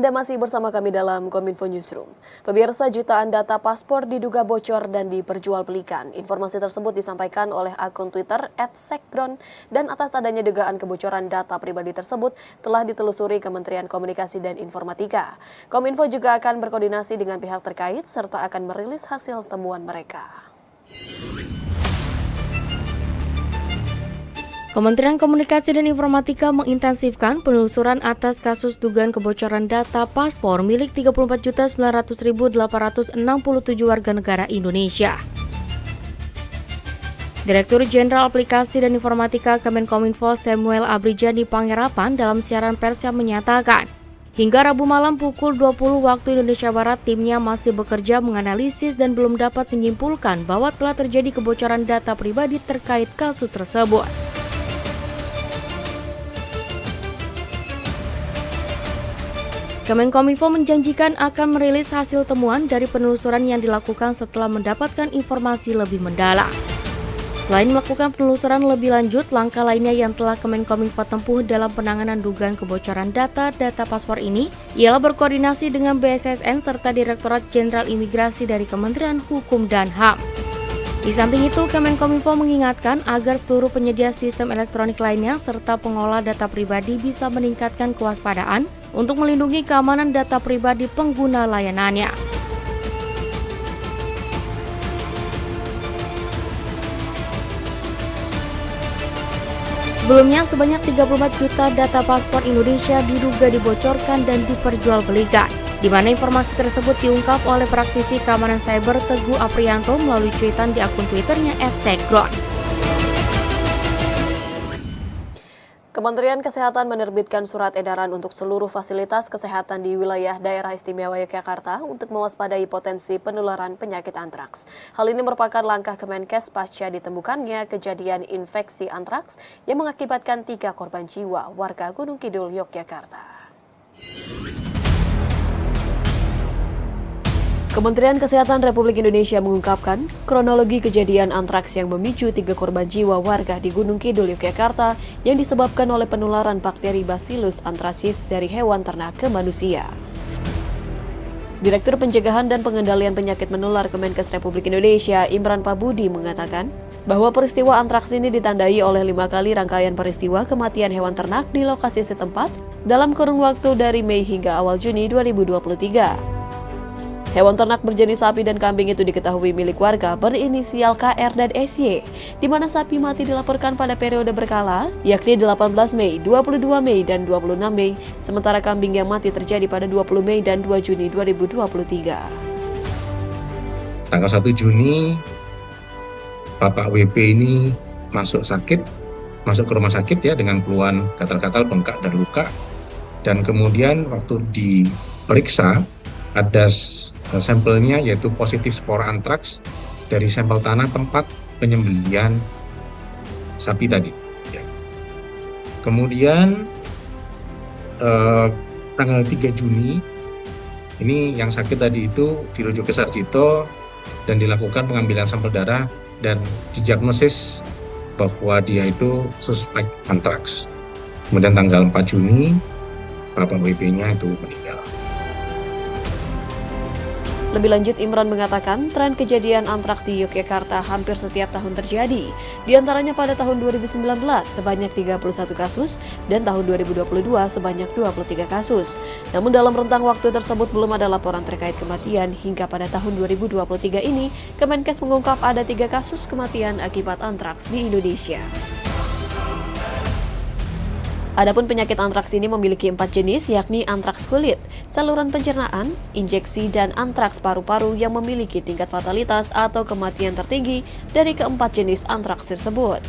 Anda masih bersama kami dalam Kominfo Newsroom. Pemirsa, jutaan data paspor diduga bocor dan diperjualbelikan. Informasi tersebut disampaikan oleh akun Twitter @sekdron dan atas adanya dugaan kebocoran data pribadi tersebut telah ditelusuri Kementerian Komunikasi dan Informatika. Kominfo juga akan berkoordinasi dengan pihak terkait serta akan merilis hasil temuan mereka. Kementerian Komunikasi dan Informatika mengintensifkan penelusuran atas kasus dugaan kebocoran data paspor milik 34.900.867 warga negara Indonesia. Direktur Jenderal Aplikasi dan Informatika Kemenkominfo Samuel Abrijani Pangerapan dalam siaran persnya menyatakan, hingga Rabu malam pukul 20 waktu Indonesia Barat, timnya masih bekerja menganalisis dan belum dapat menyimpulkan bahwa telah terjadi kebocoran data pribadi terkait kasus tersebut. Kemenkominfo menjanjikan akan merilis hasil temuan dari penelusuran yang dilakukan setelah mendapatkan informasi lebih mendalam. Selain melakukan penelusuran lebih lanjut, langkah lainnya yang telah Kemenkominfo tempuh dalam penanganan dugaan kebocoran data paspor ini ialah berkoordinasi dengan BSSN serta Direktorat Jenderal Imigrasi dari Kementerian Hukum dan HAM. Di samping itu, Kemenkominfo mengingatkan agar seluruh penyedia sistem elektronik lainnya serta pengelola data pribadi bisa meningkatkan kewaspadaan untuk melindungi keamanan data pribadi pengguna layanannya. Sebelumnya, sebanyak 34 juta data paspor Indonesia diduga dibocorkan dan diperjualbelikan, di mana informasi tersebut diungkap oleh praktisi keamanan cyber Teguh Aprianto melalui cuitan di akun Twitternya @sekdron. Kementerian Kesehatan menerbitkan surat edaran untuk seluruh fasilitas kesehatan di wilayah Daerah Istimewa Yogyakarta untuk mewaspadai potensi penularan penyakit antraks. Hal ini merupakan langkah Kemenkes pasca ditemukannya kejadian infeksi antraks yang mengakibatkan 3 korban jiwa warga Gunung Kidul, Yogyakarta. Kementerian Kesehatan Republik Indonesia mengungkapkan kronologi kejadian antraks yang memicu 3 korban jiwa warga di Gunung Kidul, Yogyakarta yang disebabkan oleh penularan bakteri Bacillus anthracis dari hewan ternak ke manusia. Direktur Pencegahan dan Pengendalian Penyakit Menular Kemenkes Republik Indonesia, Imran Pabudi, mengatakan bahwa peristiwa antraks ini ditandai oleh 5 kali rangkaian peristiwa kematian hewan ternak di lokasi setempat dalam kurun waktu dari Mei hingga awal Juni 2023. Hewan ternak berjenis sapi dan kambing itu diketahui milik warga berinisial KR dan SY, di mana sapi mati dilaporkan pada periode berkala, yakni 18 Mei, 22 Mei, dan 26 Mei, sementara kambing yang mati terjadi pada 20 Mei dan 2 Juni 2023. Tanggal 1 Juni, Bapak WP ini masuk ke rumah sakit ya dengan keluhan gatal-gatal, bengkak, dan luka. Dan kemudian waktu diperiksa, ada sampelnya yaitu positif spora antraks dari sampel tanah tempat penyembelihan sapi tadi. Ya. Kemudian tanggal 3 Juni ini yang sakit tadi itu dirujuk ke Sarjito dan dilakukan pengambilan sampel darah dan didiagnosis bahwa dia itu suspek antraks. Kemudian tanggal 4 Juni Bapak WP-nya itu meninggal. Lebih lanjut, Imran mengatakan tren kejadian antraks di Yogyakarta hampir setiap tahun terjadi. Di antaranya pada tahun 2019 sebanyak 31 kasus dan tahun 2022 sebanyak 23 kasus. Namun dalam rentang waktu tersebut belum ada laporan terkait kematian hingga pada tahun 2023 ini Kemenkes mengungkap ada 3 kasus kematian akibat antraks di Indonesia. Adapun penyakit antraks ini memiliki 4 jenis, yakni antraks kulit, saluran pencernaan, injeksi, dan antraks paru-paru yang memiliki tingkat fatalitas atau kematian tertinggi dari keempat jenis antraks tersebut.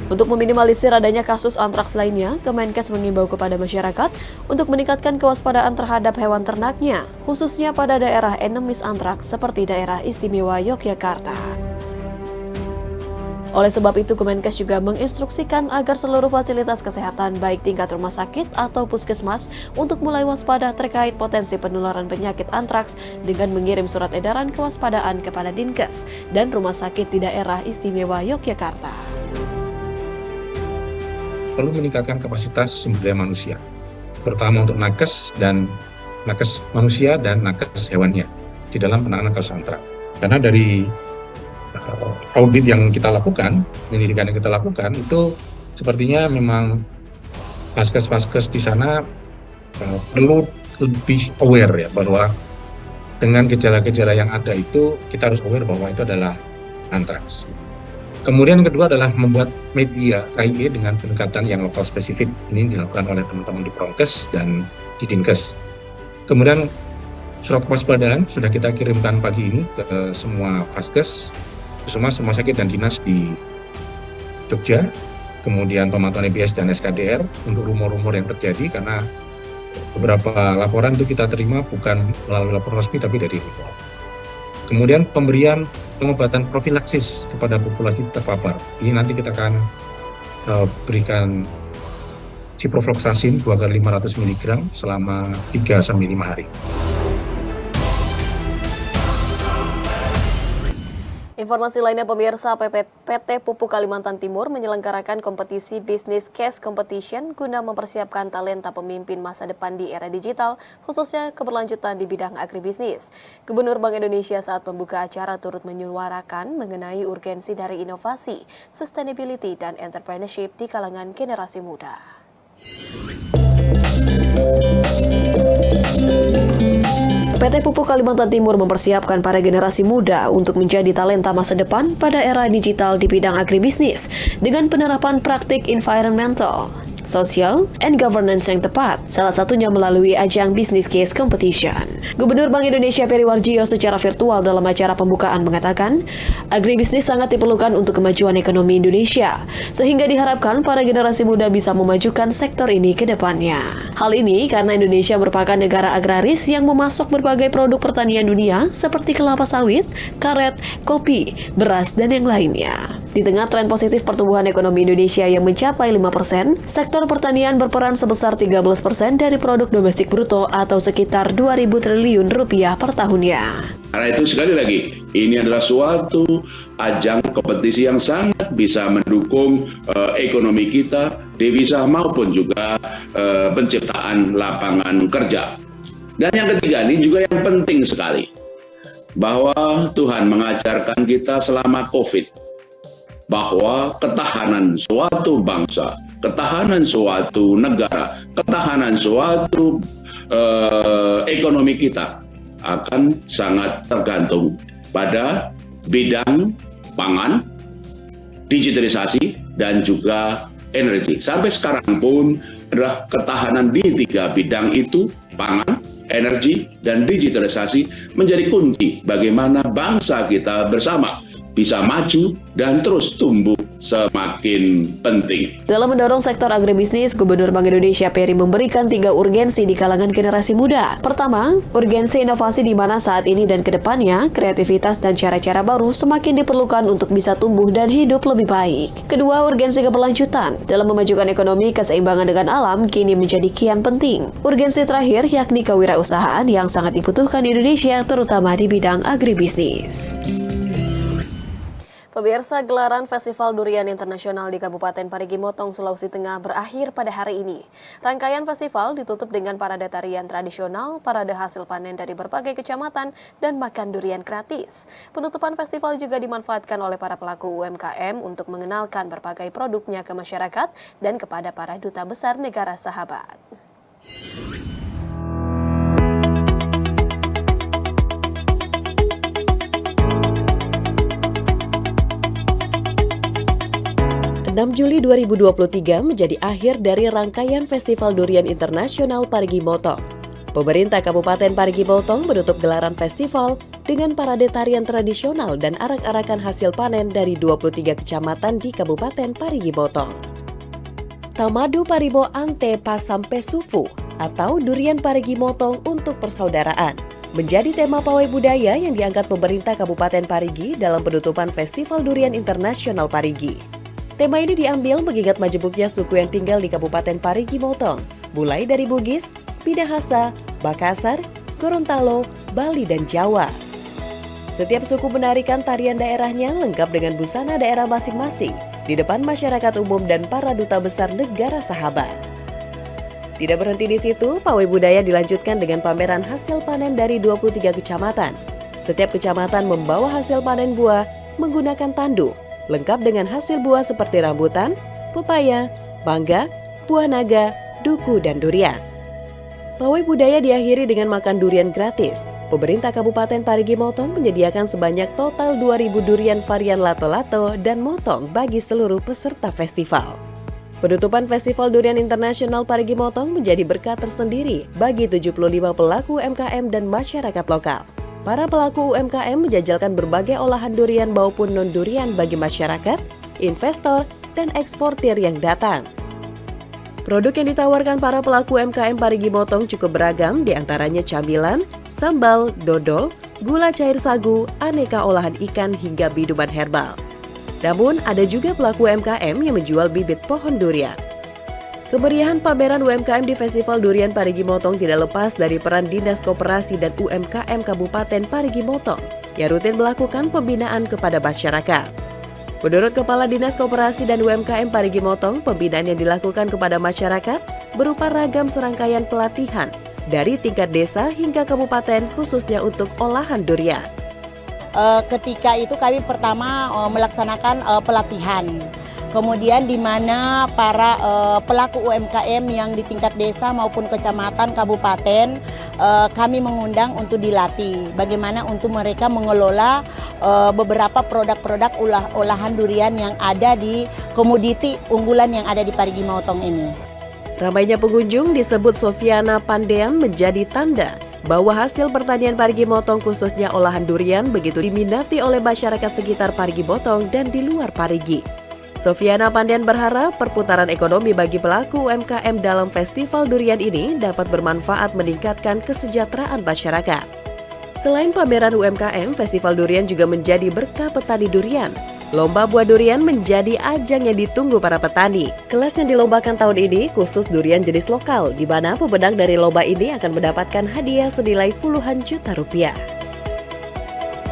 Untuk meminimalisir adanya kasus antraks lainnya, Kemenkes mengimbau kepada masyarakat untuk meningkatkan kewaspadaan terhadap hewan ternaknya, khususnya pada daerah endemis antraks seperti daerah istimewa Yogyakarta. Oleh sebab itu, Kemenkes juga menginstruksikan agar seluruh fasilitas kesehatan baik tingkat rumah sakit atau puskesmas untuk mulai waspada terkait potensi penularan penyakit antraks dengan mengirim surat edaran kewaspadaan kepada Dinkes dan rumah sakit di daerah istimewa Yogyakarta. Perlu meningkatkan kapasitas sumber daya manusia. terutama untuk nakes manusia dan nakes hewannya di dalam penanganan kasus antraks. Karena dari audit yang kita lakukan, penyelidikan yang kita lakukan, itu sepertinya memang vaskes di sana perlu lebih aware ya, bahwa dengan gejala-gejala yang ada itu kita harus aware bahwa itu adalah antraks. Kemudian yang kedua adalah membuat media KIE dengan pendekatan yang lokal spesifik. Ini dilakukan oleh teman-teman di Promkes dan di Dinkes. Kemudian surat kewaspadaan sudah kita kirimkan pagi ini ke semua vaskes, semua sakit dan dinas di Jogja, kemudian pemantauan EBS dan SKDR untuk rumor-rumor yang terjadi, karena beberapa laporan itu kita terima bukan melalui laporan resmi tapi dari rumor. Kemudian pemberian pengobatan profilaksis kepada populasi terpapar. Ini nanti kita akan berikan ciprofloxacin 2 kali 500 mg selama 3-5 hari. Informasi lainnya pemirsa, PT Pupuk Kalimantan Timur menyelenggarakan kompetisi Business Case Competition guna mempersiapkan talenta pemimpin masa depan di era digital, khususnya keberlanjutan di bidang agribisnis. Gubernur Bank Indonesia saat membuka acara turut menyuarakan mengenai urgensi dari inovasi, sustainability, dan entrepreneurship di kalangan generasi muda. PT Pupuk Kalimantan Timur mempersiapkan para generasi muda untuk menjadi talenta masa depan pada era digital di bidang agribisnis dengan penerapan praktik environmental, social, and governance yang tepat, salah satunya melalui ajang Business Case Competition. Gubernur Bank Indonesia Peri Warjio secara virtual dalam acara pembukaan mengatakan, agribisnis sangat diperlukan untuk kemajuan ekonomi Indonesia, sehingga diharapkan para generasi muda bisa memajukan sektor ini ke depannya. Hal ini karena Indonesia merupakan negara agraris yang memasok berbagai produk pertanian dunia seperti kelapa sawit, karet, kopi, beras, dan yang lainnya. Di tengah tren positif pertumbuhan ekonomi Indonesia yang mencapai 5%, sektor pertanian berperan sebesar 13% dari produk domestik bruto atau sekitar 2.000 triliun rupiah per tahunnya. Karena itu sekali lagi, ini adalah suatu ajang kompetisi yang sangat bisa mendukung ekonomi kita, devisa maupun juga penciptaan lapangan kerja. Dan yang ketiga ini juga yang penting sekali, bahwa Tuhan mengajarkan kita selama COVID, bahwa ketahanan suatu bangsa, ketahanan suatu negara, ketahanan suatu ekonomi kita akan sangat tergantung pada bidang pangan, digitalisasi, dan juga energi. Sampai sekarang pun adalah ketahanan di 3 bidang itu, pangan, energi, dan digitalisasi, menjadi kunci bagaimana bangsa kita bersama bisa maju dan terus tumbuh semakin penting. Dalam mendorong sektor agribisnis, Gubernur Bank Indonesia Peri memberikan 3 urgensi di kalangan generasi muda. Pertama, urgensi inovasi di mana saat ini dan ke depannya, kreativitas dan cara-cara baru semakin diperlukan untuk bisa tumbuh dan hidup lebih baik. Kedua, urgensi keberlanjutan. Dalam memajukan ekonomi, keseimbangan dengan alam kini menjadi kian penting. Urgensi terakhir yakni kewirausahaan yang sangat dibutuhkan Indonesia, terutama di bidang agribisnis. Pemirsa, gelaran Festival Durian Internasional di Kabupaten Parigi Motong, Sulawesi Tengah berakhir pada hari ini. Rangkaian festival ditutup dengan parade tarian tradisional, parade hasil panen dari berbagai kecamatan, dan makan durian gratis. Penutupan festival juga dimanfaatkan oleh para pelaku UMKM untuk mengenalkan berbagai produknya ke masyarakat dan kepada para duta besar negara sahabat. 6 Juli 2023 menjadi akhir dari rangkaian Festival Durian Internasional Parigi Motong. Pemerintah Kabupaten Parigi Motong menutup gelaran festival dengan parade tarian tradisional dan arak-arakan hasil panen dari 23 kecamatan di Kabupaten Parigi Motong. Tamadu Paribo Ante Pasampe Sufu atau Durian Parigi Motong untuk persaudaraan menjadi tema pawai budaya yang diangkat pemerintah Kabupaten Parigi dalam penutupan Festival Durian Internasional Parigi. Tema ini diambil mengingat majemuknya suku yang tinggal di Kabupaten Parigi Motong, mulai dari Bugis, Minahasa, Makassar, Gorontalo, Bali, dan Jawa. Setiap suku menarikan tarian daerahnya lengkap dengan busana daerah masing-masing di depan masyarakat umum dan para duta besar negara sahabat. Tidak berhenti di situ, pawai budaya dilanjutkan dengan pameran hasil panen dari 23 kecamatan. Setiap kecamatan membawa hasil panen buah menggunakan tandu, lengkap dengan hasil buah seperti rambutan, pepaya, mangga, buah naga, duku, dan durian. Pawai budaya diakhiri dengan makan durian gratis. Pemerintah Kabupaten Parigi Motong menyediakan sebanyak total 2.000 durian varian lato-lato dan motong bagi seluruh peserta festival. Penutupan Festival Durian Internasional Parigi Motong menjadi berkah tersendiri bagi 75 pelaku UMKM dan masyarakat lokal. Para pelaku UMKM menjajalkan berbagai olahan durian maupun non-durian bagi masyarakat, investor, dan eksportir yang datang. Produk yang ditawarkan para pelaku UMKM Parigi Motong cukup beragam, diantaranya camilan, sambal, dodol, gula cair sagu, aneka olahan ikan hingga minuman herbal. Namun, ada juga pelaku UMKM yang menjual bibit pohon durian. Kemeriahan pameran UMKM di Festival Durian Parigi Motong tidak lepas dari peran Dinas Koperasi dan UMKM Kabupaten Parigi Motong yang rutin melakukan pembinaan kepada masyarakat. Menurut Kepala Dinas Koperasi dan UMKM Parigi Motong, pembinaan yang dilakukan kepada masyarakat berupa ragam serangkaian pelatihan dari tingkat desa hingga kabupaten khususnya untuk olahan durian. Ketika itu kami pertama melaksanakan pelatihan. Kemudian di mana para pelaku UMKM yang di tingkat desa maupun kecamatan, kabupaten, kami mengundang untuk dilatih bagaimana untuk mereka mengelola beberapa produk-produk olahan durian yang ada di komoditi unggulan yang ada di Parigi Motong ini. Ramainya pengunjung disebut Sofiana Pandean menjadi tanda bahwa hasil pertanian Parigi Motong khususnya olahan durian begitu diminati oleh masyarakat sekitar Parigi Motong dan di luar Parigi. Sofiana Pandean berharap perputaran ekonomi bagi pelaku UMKM dalam festival durian ini dapat bermanfaat meningkatkan kesejahteraan masyarakat. Selain pameran UMKM, festival durian juga menjadi berkah petani durian. Lomba buah durian menjadi ajang yang ditunggu para petani. Kelas yang dilombakan tahun ini khusus durian jenis lokal, di mana pemenang dari lomba ini akan mendapatkan hadiah senilai puluhan juta rupiah.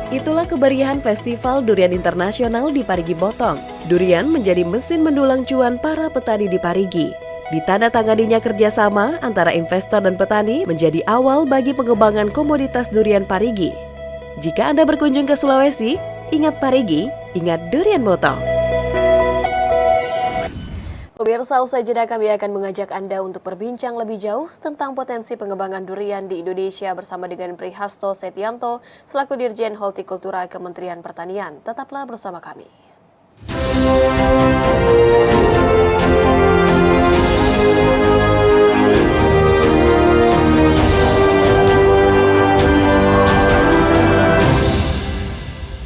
Itulah kemeriahan Festival Durian Internasional di Parigi Motong. Durian menjadi mesin mendulang cuan para petani di Parigi. Ditandatanganinya kerjasama antara investor dan petani menjadi awal bagi pengembangan komoditas durian Parigi. Jika Anda berkunjung ke Sulawesi, ingat Parigi, ingat durian Motong. Pemirsa, usai jeda kami akan mengajak Anda untuk berbincang lebih jauh tentang potensi pengembangan durian di Indonesia bersama dengan Prihasto Setianto selaku Dirjen Hortikultura Kementerian Pertanian. Tetaplah bersama kami.